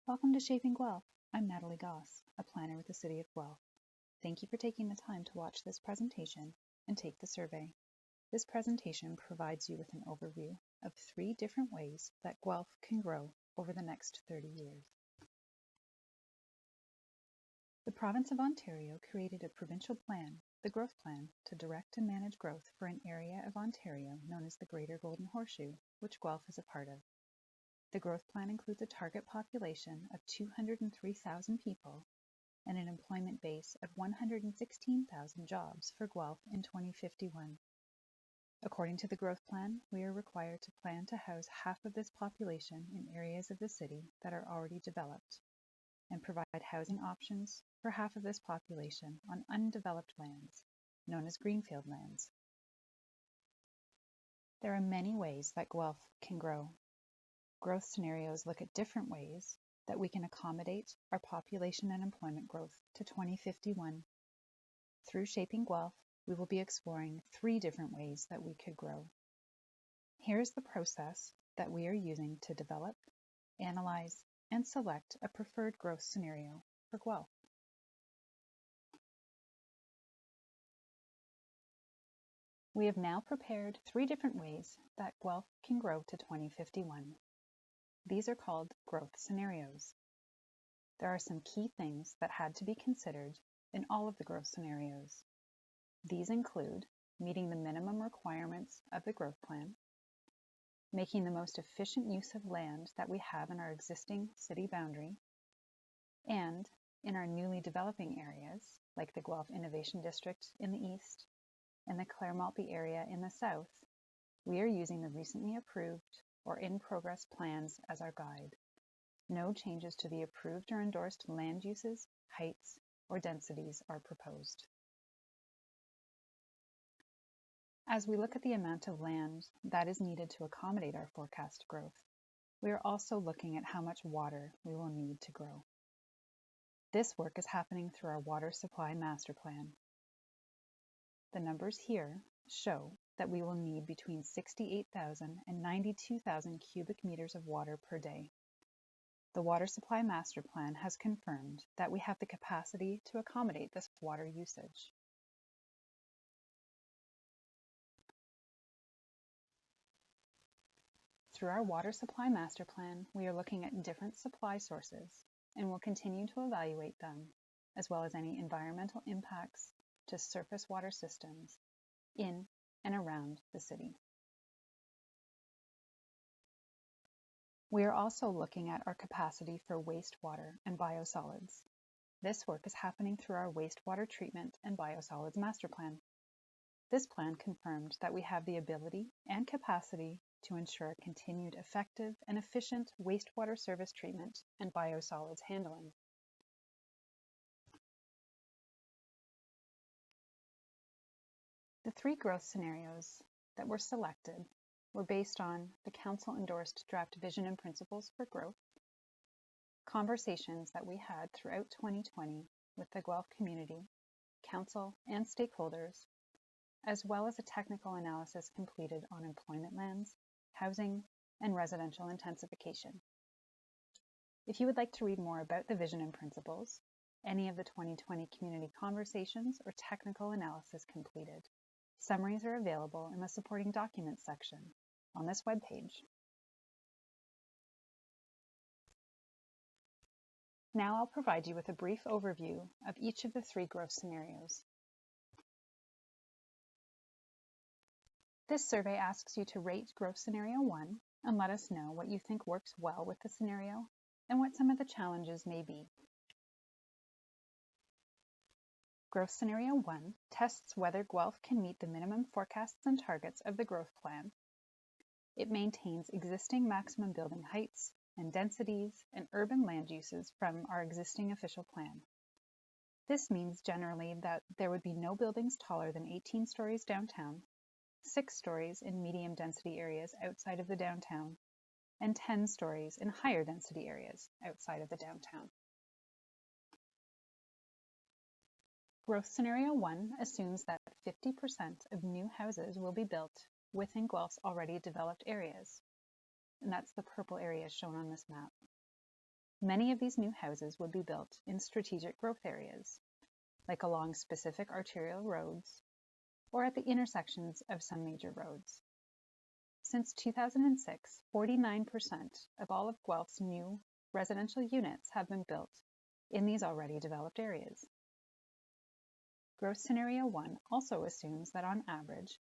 Welcome to Shaping Guelph. I'm Natalie Goss, a planner with the City of Guelph. Thank you for taking the time to watch this presentation and take the survey. This presentation provides you with an overview of 3 different ways that Guelph can grow over the next 30 years. The Province of Ontario created a provincial plan, the Growth Plan, to direct and manage growth for an area of Ontario known as the Greater Golden Horseshoe, which Guelph is a part of. The growth plan includes a target population of 203,000 people and an employment base of 116,000 jobs for Guelph in 2051. According to the growth plan, we are required to plan to house half of this population in areas of the city that are already developed and provide housing options for half of this population on undeveloped lands, known as greenfield lands. There are many ways that Guelph can grow. Growth scenarios look at different ways that we can accommodate our population and employment growth to 2051. Through Shaping Guelph, we will be exploring 3 different ways that we could grow. Here's the process that we are using to develop, analyze, and select a preferred growth scenario for Guelph. We have now prepared 3 different ways that Guelph can grow to 2051. These are called growth scenarios. There are some key things that had to be considered in all of the growth scenarios. These include meeting the minimum requirements of the growth plan, making the most efficient use of land that we have in our existing city boundary, and in our newly developing areas, like the Guelph Innovation District in the east and the Clare-Maltby area in the south, we are using the recently approved or in-progress plans as our guide. No changes to the approved or endorsed land uses, heights, or densities are proposed. As we look at the amount of land that is needed to accommodate our forecast growth, we are also looking at how much water we will need to grow. This work is happening through our water supply master plan. The numbers here show that we will need between 68,000 and 92,000 cubic meters of water per day. The Water Supply Master Plan has confirmed that we have the capacity to accommodate this water usage. Through our Water Supply Master Plan, we are looking at different supply sources and will continue to evaluate them, as well as any environmental impacts to surface water systems in and around the city. We are also looking at our capacity for wastewater and biosolids. This work is happening through our wastewater treatment and biosolids master plan. This plan confirmed that we have the ability and capacity to ensure continued effective and efficient wastewater service treatment and biosolids handling. The 3 growth scenarios that were selected were based on the Council-endorsed draft vision and principles for growth, conversations that we had throughout 2020 with the Guelph community, Council, and stakeholders, as well as a technical analysis completed on employment lands, housing, and residential intensification. If you would like to read more about the vision and principles, any of the 2020 community conversations, or technical analysis completed, summaries are available in the supporting documents section on this webpage. Now I'll provide you with a brief overview of each of the 3 growth scenarios. This survey asks you to rate growth scenario 1 and let us know what you think works well with the scenario and what some of the challenges may be. Growth Scenario 1 tests whether Guelph can meet the minimum forecasts and targets of the growth plan. It maintains existing maximum building heights and densities and urban land uses from our existing official plan. This means generally that there would be no buildings taller than 18 stories downtown, 6 stories in medium density areas outside of the downtown, and 10 stories in higher density areas outside of the downtown. Growth Scenario 1 assumes that 50% of new houses will be built within Guelph's already developed areas, and that's the purple areas shown on this map. many of these new houses would be built in strategic growth areas, like along specific arterial roads or at the intersections of some major roads. Since 2006, 49% of all of Guelph's new residential units have been built in these already developed areas. Growth Scenario 1 also assumes that on average,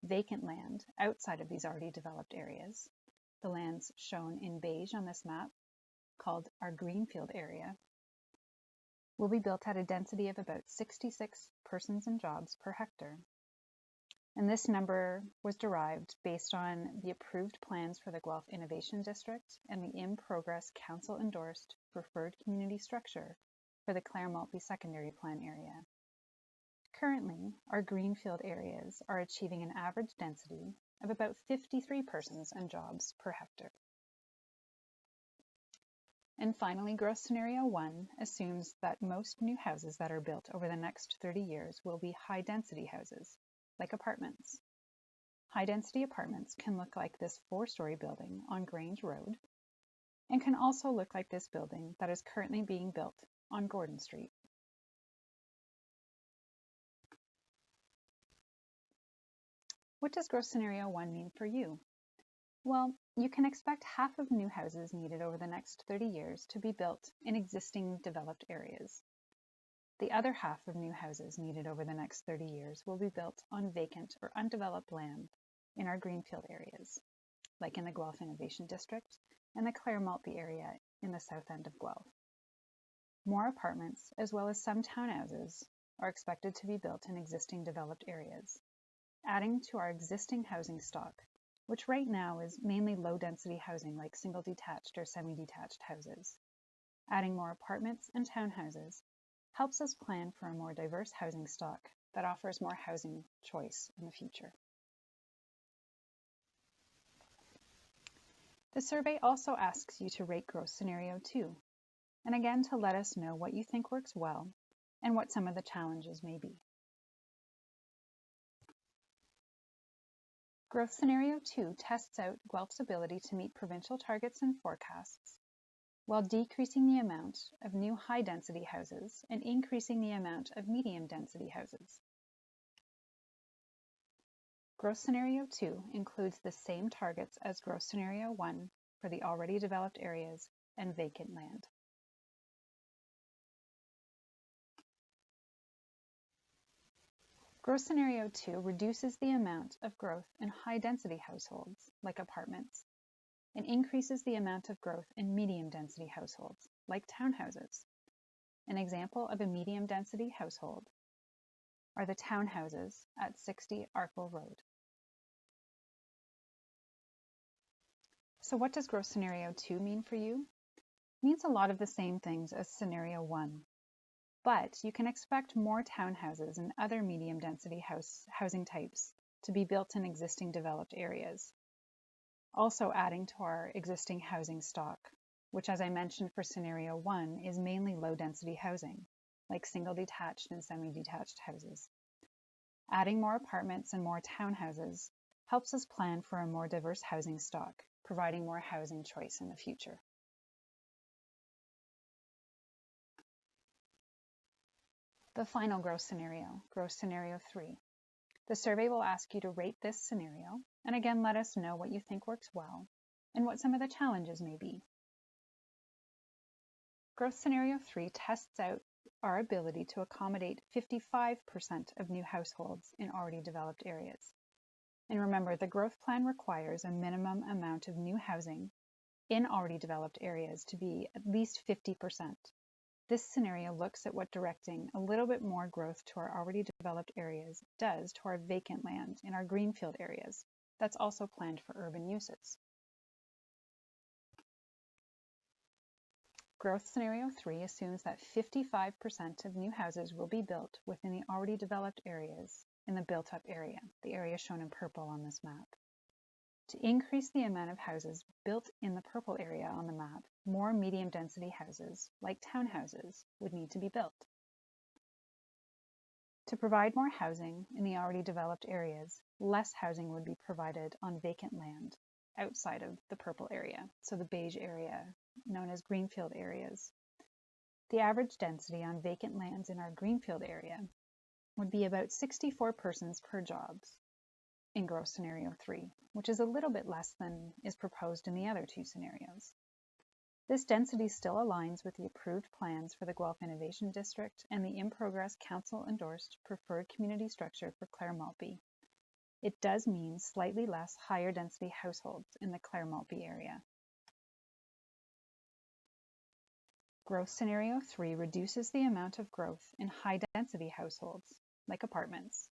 vacant land outside of these already developed areas, the lands shown in beige on this map, called our greenfield area, will be built at a density of about 66 persons and jobs per hectare. And this number was derived based on the approved plans for the Guelph Innovation District and the in-progress council-endorsed preferred community structure for the Clare Maltby Secondary Plan area. Currently, our greenfield areas are achieving an average density of about 53 persons and jobs per hectare. And finally, Growth Scenario 1 assumes that most new houses that are built over the next 30 years will be high-density houses, like apartments. High-density apartments can look like this 4-story building on Grange Road, and can also look like this building that is currently being built on Gordon Street. What does Growth Scenario 1 mean for you? Well, you can expect half of new houses needed over the next 30 years to be built in existing developed areas. The other half of new houses needed over the next 30 years will be built on vacant or undeveloped land in our greenfield areas, like in the Guelph Innovation District and the Clare Maltby area in the south end of Guelph. More apartments, as well as some townhouses, are expected to be built in existing developed areas, adding to our existing housing stock, which right now is mainly low-density housing like single-detached or semi-detached houses. Adding more apartments and townhouses helps us plan for a more diverse housing stock that offers more housing choice in the future. The survey also asks you to rate Growth Scenario 2, and again to let us know what you think works well and what some of the challenges may be. Growth Scenario 2 tests out Guelph's ability to meet provincial targets and forecasts, while decreasing the amount of new high-density houses and increasing the amount of medium-density houses. Growth Scenario 2 includes the same targets as Growth Scenario 1 for the already developed areas and vacant land. Growth Scenario 2 reduces the amount of growth in high-density households, like apartments, and increases the amount of growth in medium-density households, like townhouses. An example of a medium-density household are the townhouses at 60 Arkell Road. So what does Growth Scenario 2 mean for you? It means a lot of the same things as Scenario 1, but you can expect more townhouses and other medium-density housing types to be built in existing developed areas, also adding to our existing housing stock, which, as I mentioned for Scenario 1, is mainly low-density housing, like single-detached and semi-detached houses. Adding more apartments and more townhouses helps us plan for a more diverse housing stock, providing more housing choice in the future. The final Growth Scenario 3. The survey will ask you to rate this scenario, and again let us know what you think works well and what some of the challenges may be. Growth Scenario 3 tests out our ability to accommodate 55% of new households in already developed areas. And remember, the growth plan requires a minimum amount of new housing in already developed areas to be at least 50%. This scenario looks at what directing a little bit more growth to our already developed areas does to our vacant land in our greenfield areas that's also planned for urban uses. Growth Scenario 3 assumes that 55% of new houses will be built within the already developed areas in the built-up area, the area shown in purple on this map. To increase the amount of houses built in the purple area on the map, more medium-density houses, like townhouses, would need to be built. To provide more housing in the already developed areas, less housing would be provided on vacant land, outside of the purple area, so the beige area, known as greenfield areas. The average density on vacant lands in our greenfield area would be about 64 persons per jobs in growth scenario 3, which is a little bit less than is proposed in the other two scenarios. This density still aligns with the approved plans for the Guelph Innovation District and the in-progress council-endorsed preferred community structure for Clare Maltby. It does mean slightly less higher density households in the Clare Maltby area. Growth scenario 3 reduces the amount of growth in high density households, like apartments,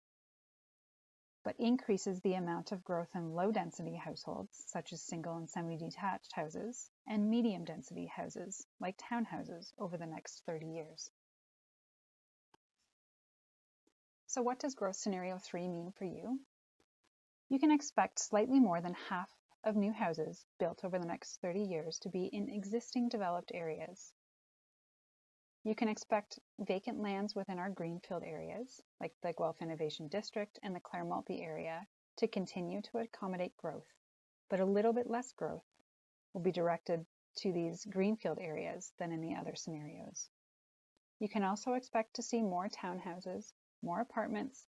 but increases the amount of growth in low-density households, such as single and semi-detached houses, and medium-density houses, like townhouses, over the next 30 years. So what does growth scenario 3 mean for you? You can expect slightly more than half of new houses built over the next 30 years to be in existing developed areas. You can expect vacant lands within our greenfield areas, like the Guelph Innovation District and the Clare Maltby area, to continue to accommodate growth, but a little bit less growth will be directed to these greenfield areas than in the other scenarios. You can also expect to see more townhouses, more apartments,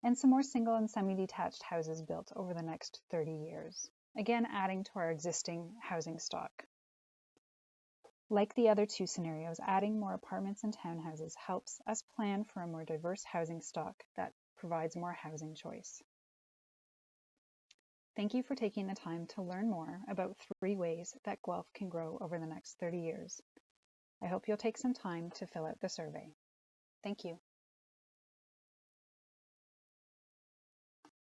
and some more single and semi-detached houses built over the next 30 years, again adding to our existing housing stock. Like the other two scenarios, adding more apartments and townhouses helps us plan for a more diverse housing stock that provides more housing choice. Thank you for taking the time to learn more about 3 ways that Guelph can grow over the next 30 years. I hope you'll take some time to fill out the survey. Thank you.